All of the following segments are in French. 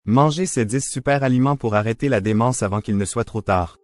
Mangez ces 10 super aliments pour arrêter la démence avant qu'il ne soit trop tard.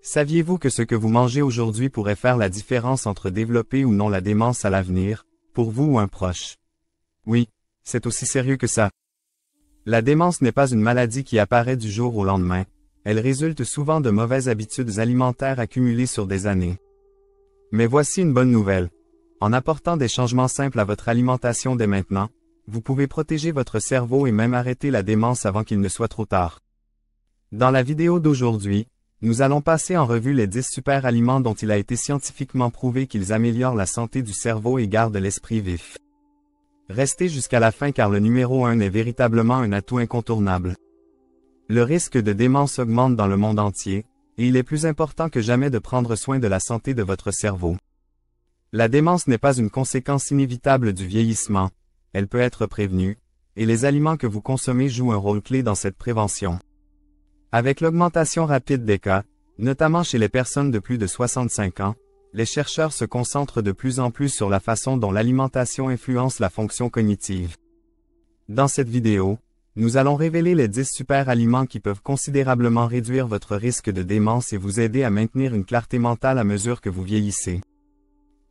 Saviez-vous que ce que vous mangez aujourd'hui pourrait faire la différence entre développer ou non la démence à l'avenir, pour vous ou un proche? Oui, c'est aussi sérieux que ça. La démence n'est pas une maladie qui apparaît du jour au lendemain, elle résulte souvent de mauvaises habitudes alimentaires accumulées sur des années. Mais voici une bonne nouvelle. En apportant des changements simples à votre alimentation dès maintenant, vous pouvez protéger votre cerveau et même arrêter la démence avant qu'il ne soit trop tard. Dans la vidéo d'aujourd'hui, nous allons passer en revue les 10 super aliments dont il a été scientifiquement prouvé qu'ils améliorent la santé du cerveau et gardent l'esprit vif. Restez jusqu'à la fin car le numéro 1 est véritablement un atout incontournable. Le risque de démence augmente dans le monde entier, et il est plus important que jamais de prendre soin de la santé de votre cerveau. La démence n'est pas une conséquence inévitable du vieillissement, elle peut être prévenue, et les aliments que vous consommez jouent un rôle clé dans cette prévention. Avec l'augmentation rapide des cas, notamment chez les personnes de plus de 65 ans, les chercheurs se concentrent de plus en plus sur la façon dont l'alimentation influence la fonction cognitive. Dans cette vidéo, nous allons révéler les 10 super aliments qui peuvent considérablement réduire votre risque de démence et vous aider à maintenir une clarté mentale à mesure que vous vieillissez.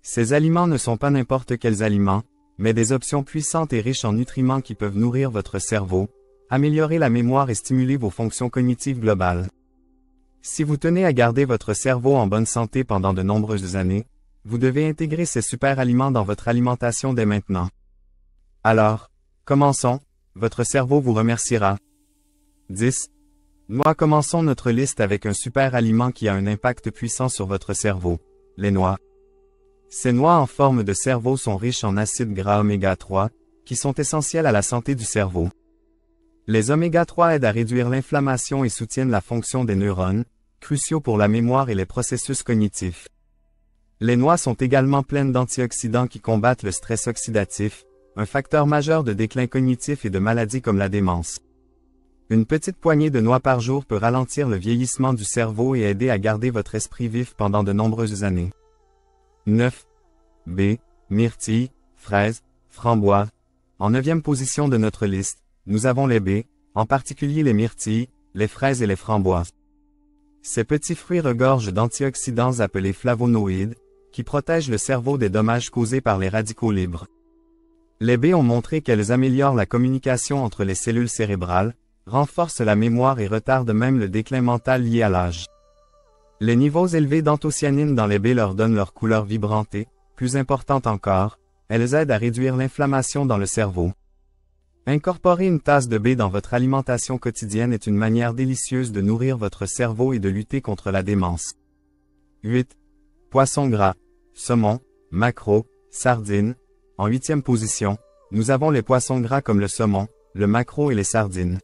Ces aliments ne sont pas n'importe quels aliments, mais des options puissantes et riches en nutriments qui peuvent nourrir votre cerveau, améliorer la mémoire et stimuler vos fonctions cognitives globales. Si vous tenez à garder votre cerveau en bonne santé pendant de nombreuses années, vous devez intégrer ces super aliments dans votre alimentation dès maintenant. Alors, commençons, votre cerveau vous remerciera. 10. Noix. Commençons notre liste avec un super aliment qui a un impact puissant sur votre cerveau, les noix. Ces noix en forme de cerveau sont riches en acides gras oméga 3, qui sont essentiels à la santé du cerveau. Les oméga 3 aident à réduire l'inflammation et soutiennent la fonction des neurones, cruciaux pour la mémoire et les processus cognitifs. Les noix sont également pleines d'antioxydants qui combattent le stress oxydatif, un facteur majeur de déclin cognitif et de maladies comme la démence. Une petite poignée de noix par jour peut ralentir le vieillissement du cerveau et aider à garder votre esprit vif pendant de nombreuses années. 9. Baies, myrtilles, fraises, framboises. En 9e position de notre liste, nous avons les baies, en particulier les myrtilles, les fraises et les framboises. Ces petits fruits regorgent d'antioxydants appelés flavonoïdes, qui protègent le cerveau des dommages causés par les radicaux libres. Les baies ont montré qu'elles améliorent la communication entre les cellules cérébrales, renforcent la mémoire et retardent même le déclin mental lié à l'âge. Les niveaux élevés d'anthocyanine dans les baies leur donnent leur couleur vibrante et, plus importante encore, elles aident à réduire l'inflammation dans le cerveau. Incorporer une tasse de baies dans votre alimentation quotidienne est une manière délicieuse de nourrir votre cerveau et de lutter contre la démence. 8. Poissons gras, saumon, maquereau, sardines. En 8e position, nous avons les poissons gras comme le saumon, le maquereau et les sardines.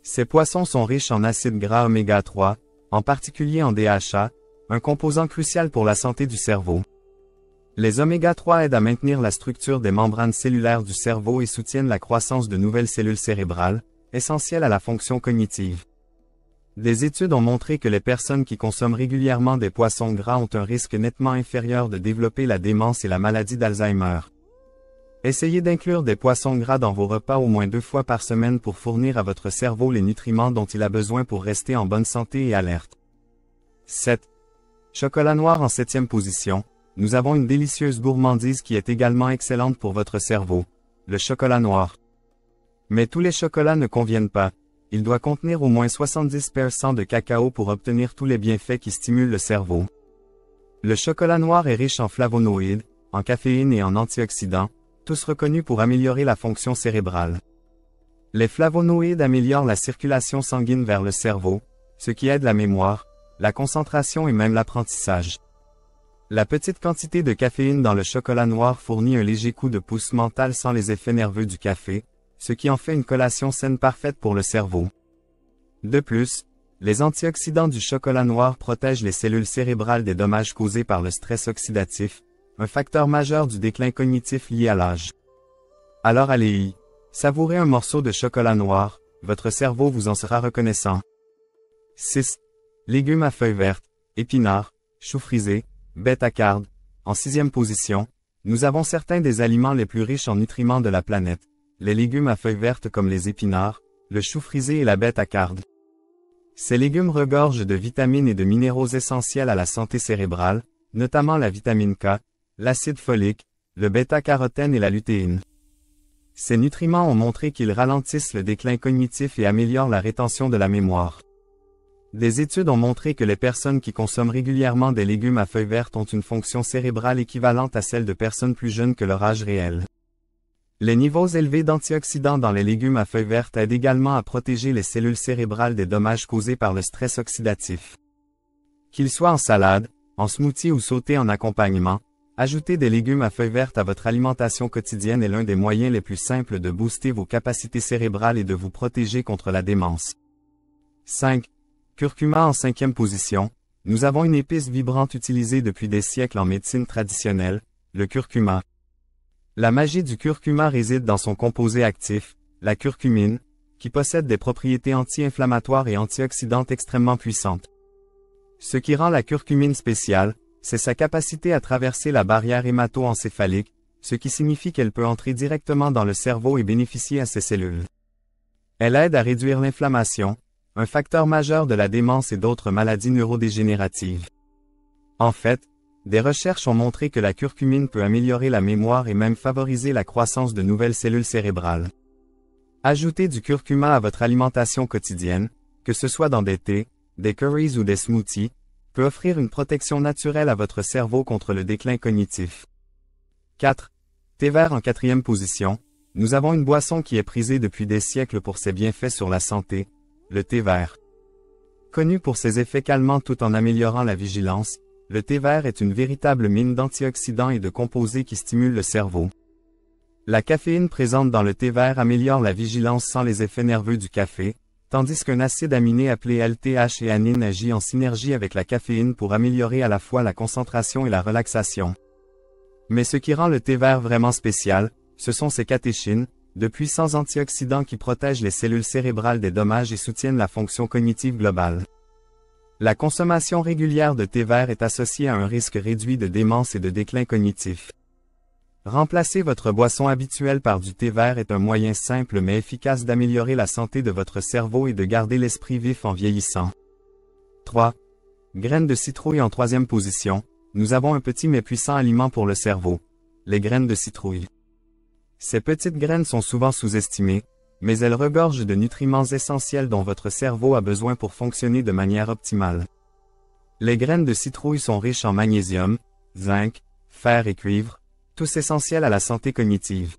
Ces poissons sont riches en acides gras oméga 3, en particulier en DHA, un composant crucial pour la santé du cerveau. Les oméga 3 aident à maintenir la structure des membranes cellulaires du cerveau et soutiennent la croissance de nouvelles cellules cérébrales, essentielles à la fonction cognitive. Des études ont montré que les personnes qui consomment régulièrement des poissons gras ont un risque nettement inférieur de développer la démence et la maladie d'Alzheimer. Essayez d'inclure des poissons gras dans vos repas au moins 2 fois par semaine pour fournir à votre cerveau les nutriments dont il a besoin pour rester en bonne santé et alerte. 7. Chocolat noir. En 7e position, nous avons une délicieuse gourmandise qui est également excellente pour votre cerveau, le chocolat noir. Mais tous les chocolats ne conviennent pas, il doit contenir au moins 70% de cacao pour obtenir tous les bienfaits qui stimulent le cerveau. Le chocolat noir est riche en flavonoïdes, en caféine et en antioxydants, tous reconnus pour améliorer la fonction cérébrale. Les flavonoïdes améliorent la circulation sanguine vers le cerveau, ce qui aide la mémoire, la concentration et même l'apprentissage. La petite quantité de caféine dans le chocolat noir fournit un léger coup de pouce mental sans les effets nerveux du café, ce qui en fait une collation saine parfaite pour le cerveau. De plus, les antioxydants du chocolat noir protègent les cellules cérébrales des dommages causés par le stress oxydatif, un facteur majeur du déclin cognitif lié à l'âge. Alors allez-y, savourez un morceau de chocolat noir, votre cerveau vous en sera reconnaissant. 6. Légumes à feuilles vertes, épinards, choux frisés, bêtes à cardes. En 6e position, nous avons certains des aliments les plus riches en nutriments de la planète, les légumes à feuilles vertes comme les épinards, le chou frisé et la bête à carde. Ces légumes regorgent de vitamines et de minéraux essentiels à la santé cérébrale, notamment la vitamine K, l'acide folique, le bêta-carotène et la lutéine. Ces nutriments ont montré qu'ils ralentissent le déclin cognitif et améliorent la rétention de la mémoire. Des études ont montré que les personnes qui consomment régulièrement des légumes à feuilles vertes ont une fonction cérébrale équivalente à celle de personnes plus jeunes que leur âge réel. Les niveaux élevés d'antioxydants dans les légumes à feuilles vertes aident également à protéger les cellules cérébrales des dommages causés par le stress oxydatif. Qu'ils soient en salade, en smoothie ou sautés en accompagnement, ajouter des légumes à feuilles vertes à votre alimentation quotidienne est l'un des moyens les plus simples de booster vos capacités cérébrales et de vous protéger contre la démence. 5. Curcuma en 5e position. Nous avons une épice vibrante utilisée depuis des siècles en médecine traditionnelle, le curcuma. La magie du curcuma réside dans son composé actif, la curcumine, qui possède des propriétés anti-inflammatoires et antioxydantes extrêmement puissantes. Ce qui rend la curcumine spéciale, c'est sa capacité à traverser la barrière hémato-encéphalique, ce qui signifie qu'elle peut entrer directement dans le cerveau et bénéficier à ses cellules. Elle aide à réduire l'inflammation, un facteur majeur de la démence et d'autres maladies neurodégénératives. En fait, des recherches ont montré que la curcumine peut améliorer la mémoire et même favoriser la croissance de nouvelles cellules cérébrales. Ajoutez du curcuma à votre alimentation quotidienne, que ce soit dans des thés, des curries ou des smoothies, peut offrir une protection naturelle à votre cerveau contre le déclin cognitif. 4. Thé vert en 4e position. Nous avons une boisson qui est prisée depuis des siècles pour ses bienfaits sur la santé, le thé vert. Connu pour ses effets calmants tout en améliorant la vigilance, le thé vert est une véritable mine d'antioxydants et de composés qui stimulent le cerveau. La caféine présente dans le thé vert améliore la vigilance sans les effets nerveux du café, tandis qu'un acide aminé appelé L-théanine agit en synergie avec la caféine pour améliorer à la fois la concentration et la relaxation. Mais ce qui rend le thé vert vraiment spécial, ce sont ses catéchines, de puissants antioxydants qui protègent les cellules cérébrales des dommages et soutiennent la fonction cognitive globale. La consommation régulière de thé vert est associée à un risque réduit de démence et de déclin cognitif. Remplacer votre boisson habituelle par du thé vert est un moyen simple mais efficace d'améliorer la santé de votre cerveau et de garder l'esprit vif en vieillissant. 3. Graines de citrouille en 3e position. Nous avons un petit mais puissant aliment pour le cerveau, les graines de citrouille. Ces petites graines sont souvent sous-estimées, mais elles regorgent de nutriments essentiels dont votre cerveau a besoin pour fonctionner de manière optimale. Les graines de citrouille sont riches en magnésium, zinc, fer et cuivre, tous essentiels à la santé cognitive.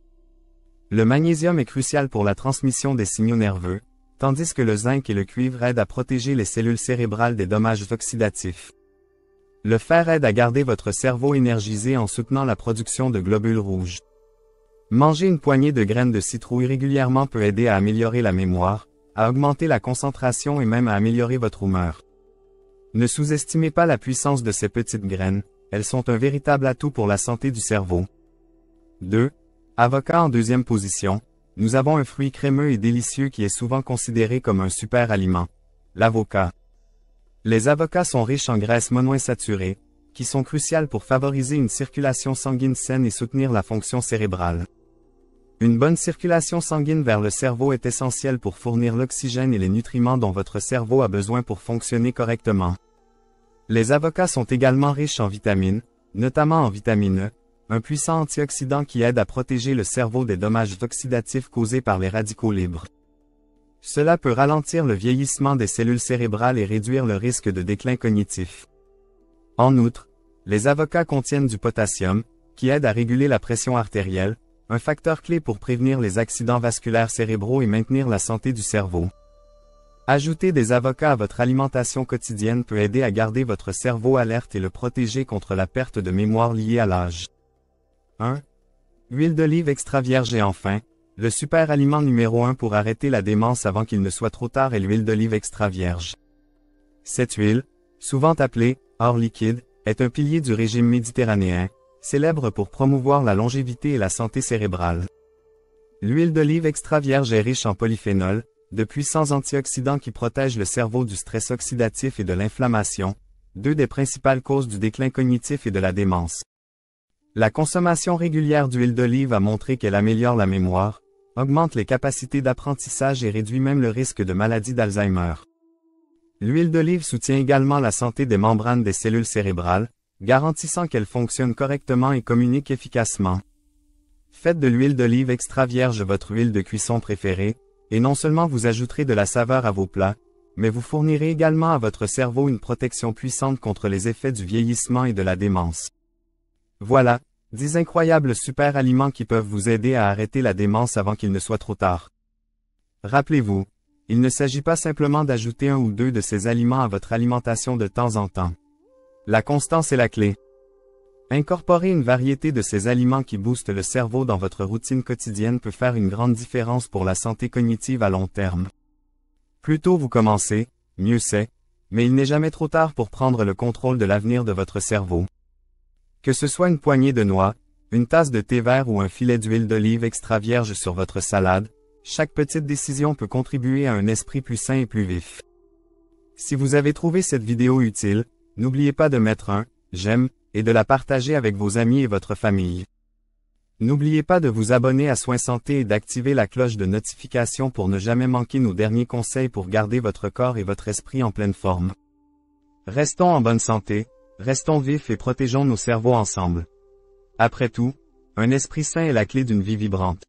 Le magnésium est crucial pour la transmission des signaux nerveux, tandis que le zinc et le cuivre aident à protéger les cellules cérébrales des dommages oxydatifs. Le fer aide à garder votre cerveau énergisé en soutenant la production de globules rouges. Manger une poignée de graines de citrouille régulièrement peut aider à améliorer la mémoire, à augmenter la concentration et même à améliorer votre humeur. Ne sous-estimez pas la puissance de ces petites graines, elles sont un véritable atout pour la santé du cerveau. 2. Avocat en 2e position. Nous avons un fruit crémeux et délicieux qui est souvent considéré comme un super aliment, l'avocat. Les avocats sont riches en graisses monoinsaturées, qui sont cruciales pour favoriser une circulation sanguine saine et soutenir la fonction cérébrale. Une bonne circulation sanguine vers le cerveau est essentielle pour fournir l'oxygène et les nutriments dont votre cerveau a besoin pour fonctionner correctement. Les avocats sont également riches en vitamines, notamment en vitamine E, un puissant antioxydant qui aide à protéger le cerveau des dommages oxydatifs causés par les radicaux libres. Cela peut ralentir le vieillissement des cellules cérébrales et réduire le risque de déclin cognitif. En outre, les avocats contiennent du potassium, qui aide à réguler la pression artérielle, un facteur clé pour prévenir les accidents vasculaires cérébraux et maintenir la santé du cerveau. Ajouter des avocats à votre alimentation quotidienne peut aider à garder votre cerveau alerte et le protéger contre la perte de mémoire liée à l'âge. 1. Huile d'olive extra vierge et enfin, le super aliment numéro 1 pour arrêter la démence avant qu'il ne soit trop tard est l'huile d'olive extra vierge. Cette huile, souvent appelée or liquide, est un pilier du régime méditerranéen, célèbre pour promouvoir la longévité et la santé cérébrale. L'huile d'olive extra vierge est riche en polyphénols, de puissants antioxydants qui protègent le cerveau du stress oxydatif et de l'inflammation, deux des principales causes du déclin cognitif et de la démence. La consommation régulière d'huile d'olive a montré qu'elle améliore la mémoire, augmente les capacités d'apprentissage et réduit même le risque de maladie d'Alzheimer. L'huile d'olive soutient également la santé des membranes des cellules cérébrales, garantissant qu'elles fonctionnent correctement et communiquent efficacement. Faites de l'huile d'olive extra vierge votre huile de cuisson préférée, et non seulement vous ajouterez de la saveur à vos plats, mais vous fournirez également à votre cerveau une protection puissante contre les effets du vieillissement et de la démence. Voilà, 10 incroyables super aliments qui peuvent vous aider à arrêter la démence avant qu'il ne soit trop tard. Rappelez-vous, il ne s'agit pas simplement d'ajouter un ou deux de ces aliments à votre alimentation de temps en temps. La constance est la clé. Incorporer une variété de ces aliments qui boostent le cerveau dans votre routine quotidienne peut faire une grande différence pour la santé cognitive à long terme. Plus tôt vous commencez, mieux c'est, mais il n'est jamais trop tard pour prendre le contrôle de l'avenir de votre cerveau. Que ce soit une poignée de noix, une tasse de thé vert ou un filet d'huile d'olive extra vierge sur votre salade, chaque petite décision peut contribuer à un esprit plus sain et plus vif. Si vous avez trouvé cette vidéo utile, n'oubliez pas de mettre un « j'aime » et de la partager avec vos amis et votre famille. N'oubliez pas de vous abonner à Soins Santé et d'activer la cloche de notification pour ne jamais manquer nos derniers conseils pour garder votre corps et votre esprit en pleine forme. Restons en bonne santé, restons vifs et protégeons nos cerveaux ensemble. Après tout, un esprit sain est la clé d'une vie vibrante.